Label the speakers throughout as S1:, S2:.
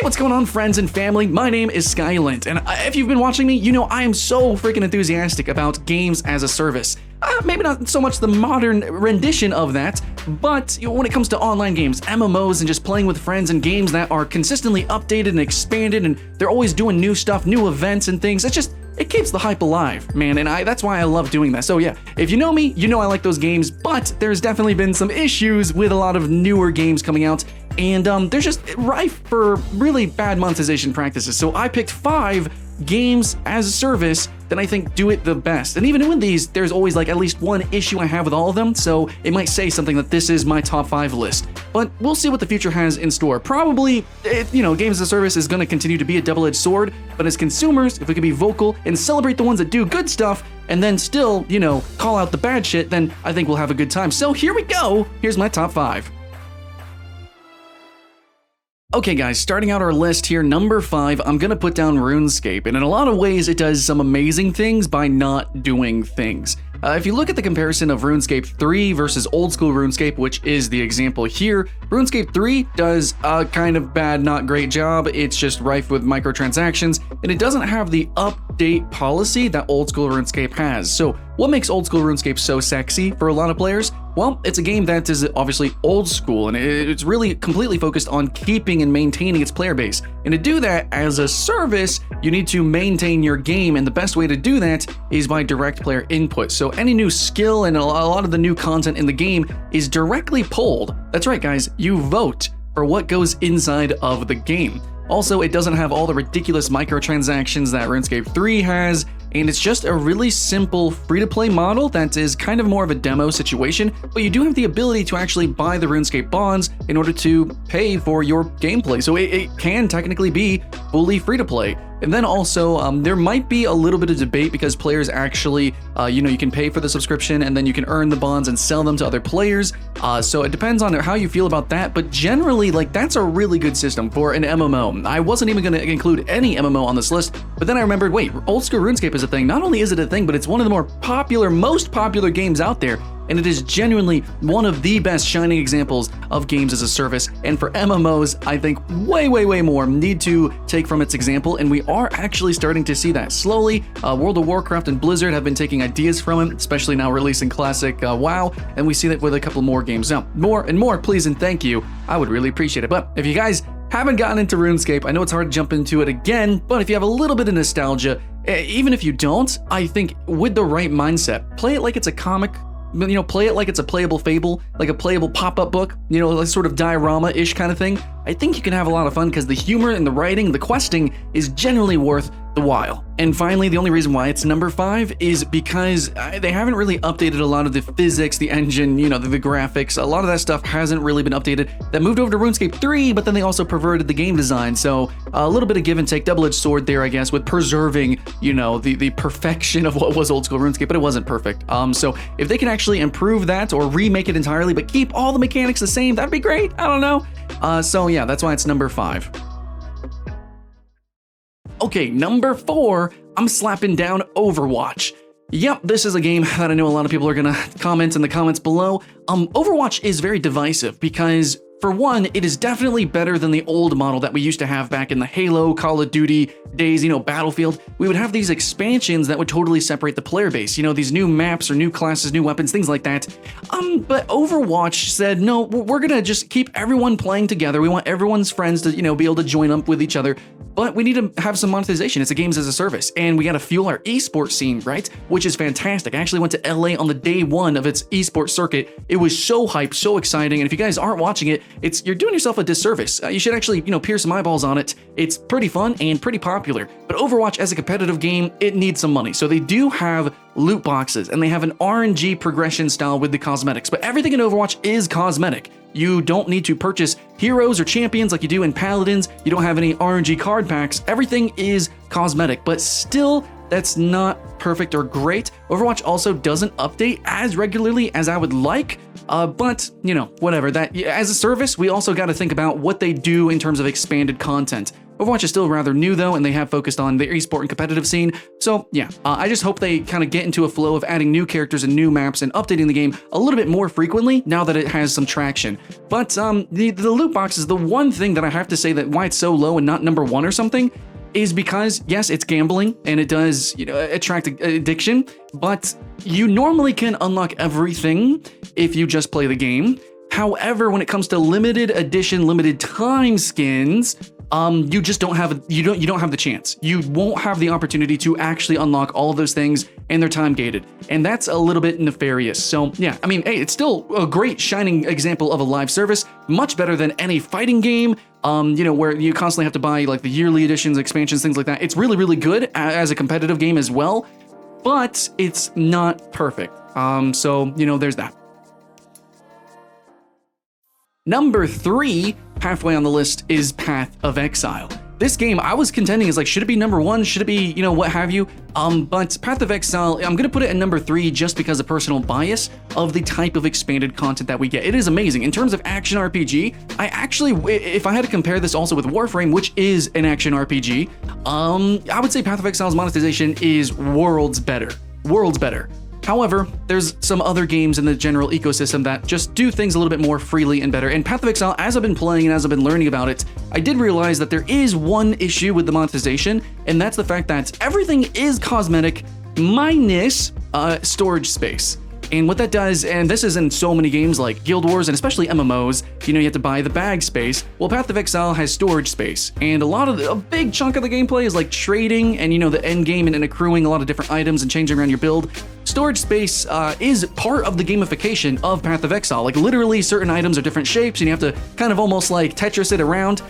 S1: what's going on, friends and family? My name is Skylent, and if you've been watching me, you know I am so freaking enthusiastic about games as a service. Maybe not so much the modern rendition of that, but when it comes to online games, MMOs, and just playing with friends and games that are consistently updated and expanded, and they're always doing new stuff, new events and things, it keeps the hype alive, man, and that's why I love doing that. So yeah, if you know me, you know I like those games, but there's definitely been some issues with a lot of newer games coming out, and they're just rife for really bad monetization practices. So I picked 5 games as a service that I think do it the best. And even with these, there's always like at least one issue I have with all of them, so it might say something that this is my top 5 list. But we'll see what the future has in store. Probably, games as a service is going to continue to be a double-edged sword, but as consumers, if we can be vocal and celebrate the ones that do good stuff, and then still, call out the bad shit, then I think we'll have a good time. So here we go. Here's my top 5. Okay guys, starting out our list here, number 5, I'm gonna put down RuneScape, and in a lot of ways it does some amazing things by not doing things. If you look at the comparison of RuneScape 3 versus old school RuneScape, which is the example here, RuneScape 3 does a kind of bad, not great job. It's just rife with microtransactions, and it doesn't have the update policy that old school RuneScape has. So what makes old school RuneScape so sexy for a lot of players? Well, it's a game that is obviously old school, and it's really completely focused on keeping and maintaining its player base. And to do that as a service, you need to maintain your game, and the best way to do that is by direct player input. So any new skill and a lot of the new content in the game is directly pulled. That's right, guys, you vote for what goes inside of the game. Also, it doesn't have all the ridiculous microtransactions that RuneScape 3 has, and it's just a really simple free-to-play model that is kind of more of a demo situation, but you do have the ability to actually buy the RuneScape bonds in order to pay for your gameplay, so it can technically be fully free-to-play. And then also, there might be a little bit of debate because players actually, you can pay for the subscription and then you can earn the bonds and sell them to other players. So it depends on how you feel about that. But generally, that's a really good system for an MMO. I wasn't even going to include any MMO on this list, but then I remembered, wait, old school RuneScape is a thing. Not only is it a thing, but it's one of the most popular games out there. And it is genuinely one of the best shining examples of games as a service. And for MMOs, I think way more need to take from its example, and we are actually starting to see that slowly. World of Warcraft and Blizzard have been taking ideas from it, especially now releasing classic WoW, and we see that with a couple more games. Now, more and more, please and thank you. I would really appreciate it. But if you guys haven't gotten into RuneScape, I know it's hard to jump into it again, but if you have a little bit of nostalgia, even if you don't, I think with the right mindset, play it like it's a comic. Play it like it's a playable fable, like a playable pop-up book, like sort of diorama-ish kind of thing. I think you can have a lot of fun because the humor and the writing, the questing is generally worth the while. And finally, the only reason why it's number 5 is because they haven't really updated a lot of the physics, the engine, the graphics. A lot of that stuff hasn't really been updated. That moved over to RuneScape 3, but then they also perverted the game design. So a little bit of give and take, double-edged sword there, I guess, with preserving, the perfection of what was old school RuneScape, but it wasn't perfect. So if they can actually improve that or remake it entirely, but keep all the mechanics the same, that'd be great. I don't know. So yeah, that's why it's number 5. Okay, number 4, I'm slapping down Overwatch. Yep, this is a game that I know a lot of people are gonna comment in the comments below. Overwatch is very divisive because, for one, it is definitely better than the old model that we used to have back in the Halo, Call of Duty days, Battlefield. We would have these expansions that would totally separate the player base, these new maps or new classes, new weapons, things like that. But Overwatch said, no, we're gonna just keep everyone playing together. We want everyone's friends to, be able to join up with each other. But we need to have some monetization. It's a games as a service, and we got to fuel our esports scene, right? Which is fantastic. I actually went to LA on the day 1 of its esports circuit. It was so hyped, so exciting, and if you guys aren't watching it, you're doing yourself a disservice. You should actually, pierce some eyeballs on it. It's pretty fun and pretty popular. But Overwatch, as a competitive game, it needs some money. So they do have loot boxes, and they have an RNG progression style with the cosmetics. But everything in Overwatch is cosmetic. You don't need to purchase heroes or champions like you do in Paladins. You don't have any RNG card packs. Everything is cosmetic, but still, that's not perfect or great. Overwatch also doesn't update as regularly as I would like, but, whatever. That as a service, we also got to think about what they do in terms of expanded content. Overwatch is still rather new though, and they have focused on the esport and competitive scene. So yeah, I just hope they kind of get into a flow of adding new characters and new maps and updating the game a little bit more frequently now that it has some traction. But the loot box is the one thing that I have to say that why it's so low and not number one or something is because, yes, it's gambling and it does, attract addiction, but you normally can unlock everything if you just play the game. However, when it comes to limited edition, limited time skins, you just don't have you don't have the chance. You won't have the opportunity to actually unlock all of those things, and they're time gated, and that's a little bit nefarious. So yeah, I mean, hey, it's still a great shining example of a live service, much better than any fighting game. Where you constantly have to buy like the yearly editions, expansions, things like that. It's really, really good as a competitive game as well, but it's not perfect. So there's that. Number 3, halfway on the list, is Path of Exile. This game, I was contending, is like, should it be number 1? Should it be, what have you? But Path of Exile, I'm gonna put it at number 3 just because of personal bias of the type of expanded content that we get. It is amazing. In terms of action RPG, I actually, if I had to compare this also with Warframe, which is an action RPG, I would say Path of Exile's monetization is worlds better. Worlds better. However, there's some other games in the general ecosystem that just do things a little bit more freely and better. And Path of Exile, as I've been playing and as I've been learning about it, I did realize that there is one issue with the monetization, and that's the fact that everything is cosmetic minus storage space. And what that does, and this is in so many games like Guild Wars and especially MMOs, you have to buy the bag space. Well, Path of Exile has storage space, and a big chunk of the gameplay is like trading and the end game and accruing a lot of different items and changing around your build. Storage space is part of the gamification of Path of Exile. Like literally certain items are different shapes and you have to kind of almost like Tetris it around.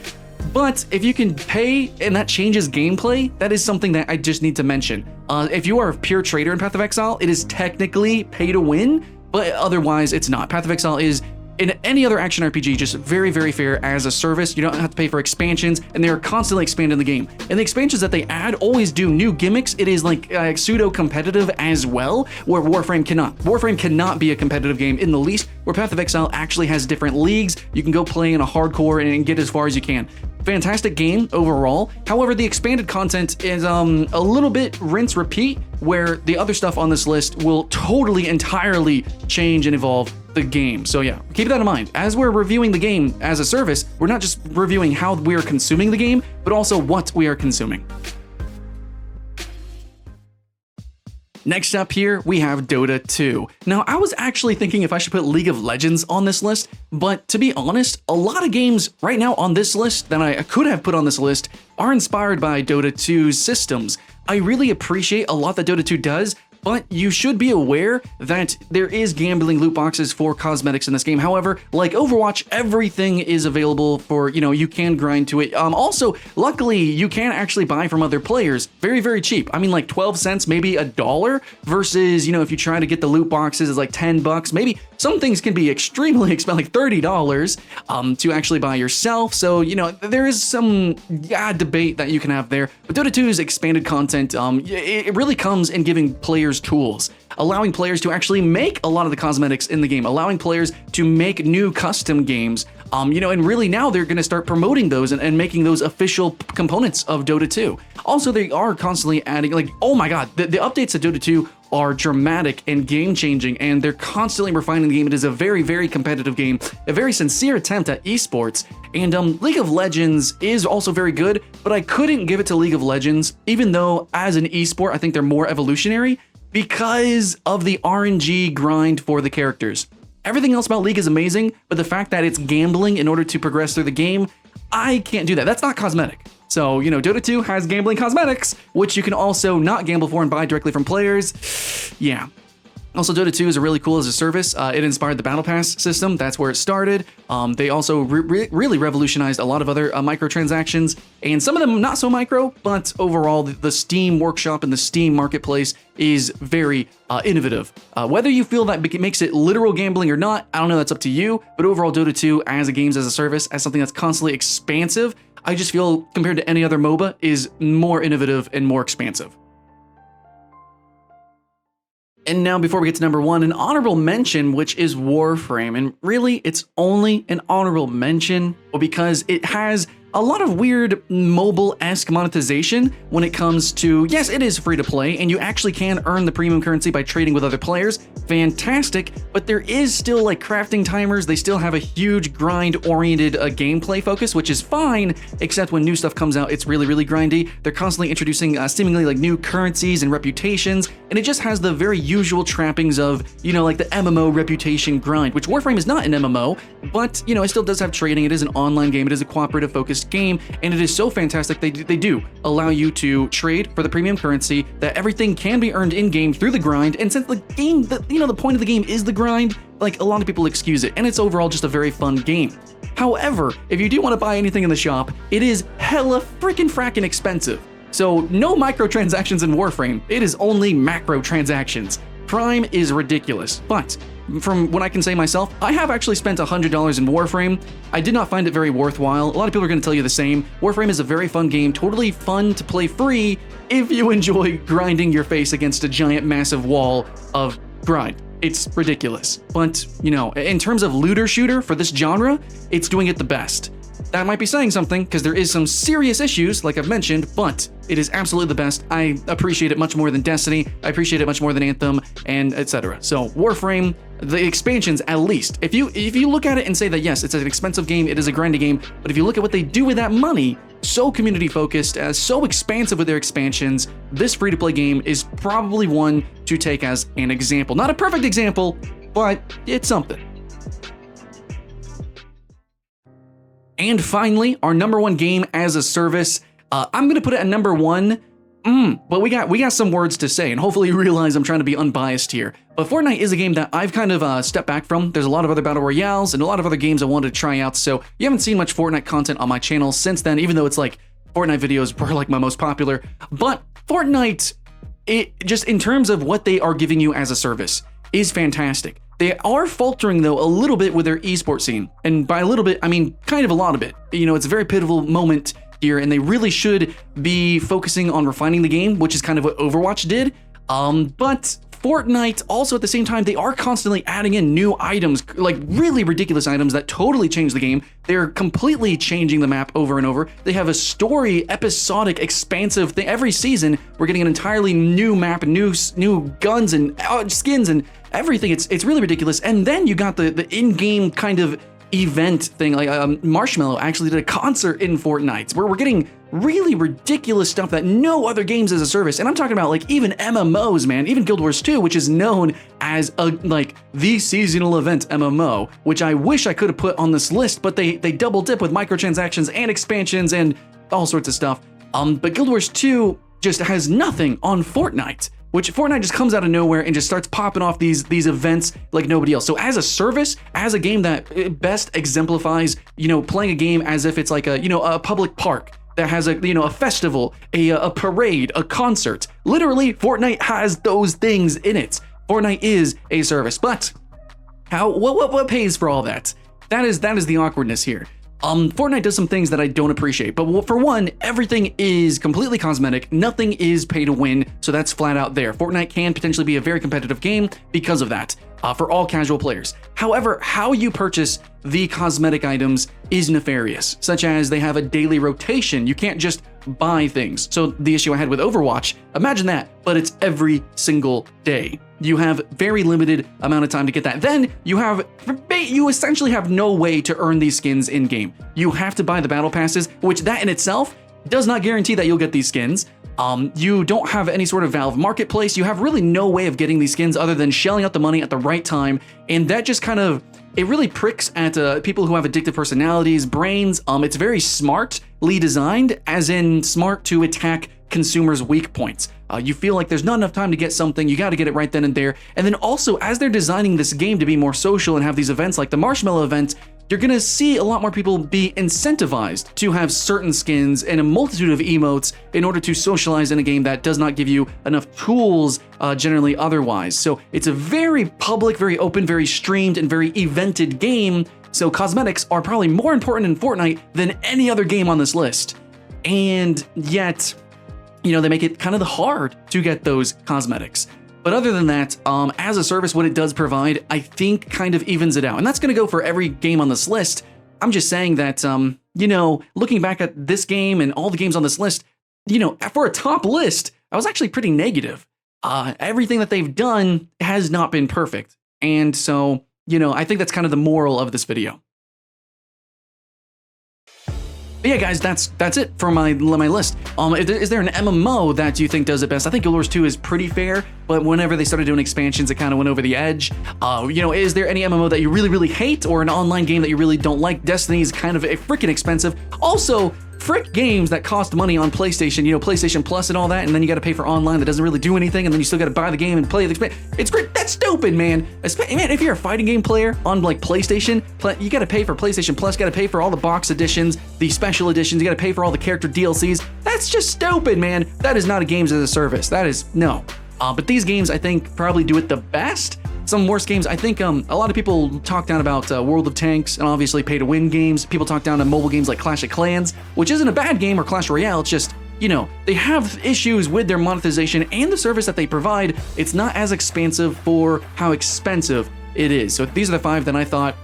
S1: But if you can pay and that changes gameplay, that is something that I just need to mention. If you are a pure trader in Path of Exile, it is technically pay to win, but otherwise it's not. Path of Exile is, in any other action RPG, just very, very fair as a service. You don't have to pay for expansions, and they are constantly expanding the game. And the expansions that they add always do new gimmicks. It is like pseudo-competitive as well, where Warframe cannot. Warframe cannot be a competitive game in the least, where Path of Exile actually has different leagues. You can go play in a hardcore and get as far as you can. Fantastic game overall. However, the expanded content is a little bit rinse repeat, where the other stuff on this list will totally, entirely change and evolve the game. So yeah, keep that in mind. As we're reviewing the game as a service, we're not just reviewing how we are consuming the game, but also what we are consuming. Next up here, we have Dota 2. Now, I was actually thinking if I should put League of Legends on this list, but to be honest, a lot of games right now on this list that I could have put on this list are inspired by Dota 2's systems. I really appreciate a lot that Dota 2 does, but you should be aware that there is gambling loot boxes for cosmetics in this game. However, like Overwatch, everything is available for, you can grind to it. Also, luckily, you can actually buy from other players very, very cheap. I mean, like 12 cents, maybe $1 versus, if you try to get the loot boxes, it's like 10 bucks. Maybe some things can be extremely expensive, like $30 to actually buy yourself. So, there is some debate that you can have there. But Dota 2's expanded content, it really comes in giving players tools, allowing players to actually make a lot of the cosmetics in the game, allowing players to make new custom games, and really now they're going to start promoting those and making those official components of Dota 2. Also, they are constantly adding, like, oh my god, the updates to Dota 2 are dramatic and game-changing, and they're constantly refining the game. It is a very, very competitive game, a very sincere attempt at esports, and League of Legends is also very good, but I couldn't give it to League of Legends, even though as an esport, I think they're more evolutionary, because of the RNG grind for the characters. Everything else about League is amazing, but the fact that it's gambling in order to progress through the game, I can't do that. That's not cosmetic. So, Dota 2 has gambling cosmetics, which you can also not gamble for and buy directly from players. Yeah. Also, Dota 2 is really cool as a service. It inspired the Battle Pass system. That's where it started. They also really revolutionized a lot of other microtransactions, and some of them not so micro, but overall, the Steam workshop and the Steam marketplace is very innovative. Whether you feel that makes it literal gambling or not, I don't know, that's up to you, but overall, Dota 2 as a games as a service, as something that's constantly expansive, I just feel, compared to any other MOBA, is more innovative and more expansive. And now, before we get to number 1, an honorable mention, which is Warframe. And really, it's only an honorable mention because it has a lot of weird mobile-esque monetization when it comes to, yes, it is free to play, and you actually can earn the premium currency by trading with other players. Fantastic, but there is still like crafting timers. They still have a huge grind-oriented gameplay focus, which is fine, except when new stuff comes out, it's really, really grindy. They're constantly introducing seemingly like new currencies and reputations, and it just has the very usual trappings of, you know, like the MMO reputation grind, which Warframe is not an MMO, but, you know, it still does have trading. It is an online game. It is a cooperative focused game, and it is so fantastic. They do allow you to trade for the premium currency, that everything can be earned in-game through the grind, and since the game, the point of the game is the grind, like a lot of people excuse it, and it's overall just a very fun game. However, if you do want to buy anything in the shop, it is hella freaking fracking expensive. So no microtransactions in Warframe, it is only macro transactions. Prime is ridiculous, but from what I can say myself, I have actually spent $100 in Warframe. I did not find it very worthwhile. A lot of people are going to tell you the same. Warframe is a very fun game, totally fun to play free if you enjoy grinding your face against a giant massive wall of grind. It's ridiculous, but you know, in terms of looter shooter for this genre, it's doing it the best. That might be saying something, because there is some serious issues, like I've mentioned, but it is absolutely the best. I appreciate it much more than Destiny, I appreciate it much more than Anthem, and etc. So Warframe, the expansions at least, if you look at it and say that yes, it's an expensive game, it is a grindy game, but if you look at what they do with that money, so community focused, so expansive with their expansions, this free-to-play game is probably one to take as an example. Not a perfect example, but it's something. And finally, our number one game as a service. I'm gonna put it at number one, but we got some words to say, and hopefully you realize I'm trying to be unbiased here. But Fortnite is a game that I've kind of stepped back from. There's a lot of other battle royales and a lot of other games I wanted to try out, so you haven't seen much Fortnite content on my channel since then, even though it's like Fortnite videos were like my most popular. But Fortnite, it just in terms of what they are giving you as a service, is fantastic. They are faltering, though, a little bit with their esports scene. And by a little bit, I mean kind of a lot of it. You know, it's a very pivotal moment here, and they really should be focusing on refining the game, which is kind of what Overwatch did. But Fortnite, also at the same time, they are constantly adding in new items, like really ridiculous items that totally change the game. They're completely changing the map over and over. They have a story, episodic, expansive thing. Every season, we're getting an entirely new map, new guns and skins and everything. It's really ridiculous. And then you got the in-game kind of event thing, like Marshmallow actually did a concert in Fortnite, where we're getting really ridiculous stuff that no other games as a service, and I'm talking about like even MMOs, man, even Guild Wars 2, which is known as like the seasonal event MMO, which I wish I could have put on this list, but they double dip with microtransactions and expansions and all sorts of stuff. But Guild Wars 2 just has nothing on Fortnite, which Fortnite just comes out of nowhere and just starts popping off these events like nobody else. So as a service, as a game that best exemplifies, you know, playing a game as if it's like a, you know, a public park that has a, you know, a festival, a parade, a concert. Literally, Fortnite has those things in it. Fortnite is a service, but what pays for all that? That is the awkwardness here. Fortnite does some things that I don't appreciate, but for one, everything is completely cosmetic, nothing is pay to win, so that's flat out there. Fortnite can potentially be a very competitive game because of that, for all casual players. However, how you purchase the cosmetic items is nefarious, such as they have a daily rotation. You can't just buy things. So the issue I had with Overwatch, imagine that, but it's every single day. You have very limited amount of time to get that. Then you essentially have no way to earn these skins in game. You have to buy the battle passes, which that in itself does not guarantee that you'll get these skins. You don't have any sort of Valve marketplace. You have really no way of getting these skins other than shelling out the money at the right time. And that just kind of, it really pricks at people who have addictive personalities, brains. It's very smartly designed, as in smart to attack consumers' weak points. You feel like there's not enough time to get something, you got to get it right then and there. And then also, as they're designing this game to be more social and have these events like the Marshmallow event, you're gonna see a lot more people be incentivized to have certain skins and a multitude of emotes in order to socialize in a game that does not give you enough tools generally otherwise. So it's a very public, very open, very streamed, and very evented game. So cosmetics are probably more important in Fortnite than any other game on this list. And yet, you know, they make it kind of hard to get those cosmetics. But other than that, as a service, what it does provide, I think kind of evens it out. And that's going to go for every game on this list. I'm just saying that, looking back at this game and all the games on this list, for a top list, I was actually pretty negative. Everything that they've done has not been perfect. And so, I think that's kind of the moral of this video. But yeah, guys, that's it for my list. Is there an MMO that you think does it best? I think Guild Wars 2 is pretty fair, but whenever they started doing expansions, it kind of went over the edge. Is there any MMO that you really, really hate, or an online game that you really don't like? Destiny is kind of freaking expensive. Also, frick games that cost money on PlayStation, PlayStation Plus and all that, and then you got to pay for online that doesn't really do anything, and then you still got to buy the game and play the. It's great. That's stupid, man. Man, if you're a fighting game player on like PlayStation, you got to pay for PlayStation Plus, got to pay for all the box editions, the special editions, you got to pay for all the character DLCs. That's just stupid, man. That is not a games as a service. That is no. But these games, I think, probably do it the best. Some worse games, I think a lot of people talk down about World of Tanks and obviously pay-to-win games. People talk down on mobile games like Clash of Clans, which isn't a bad game, or Clash Royale. It's just, they have issues with their monetization and the service that they provide. It's not as expansive for how expensive it is. So these are the 5 that I thought,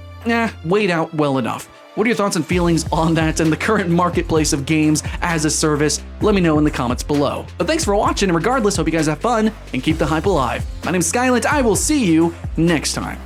S1: weighed out well enough. What are your thoughts and feelings on that and the current marketplace of games as a service? Let me know in the comments below. But thanks for watching, and regardless, hope you guys have fun and keep the hype alive. My name's Skylent. I will see you next time.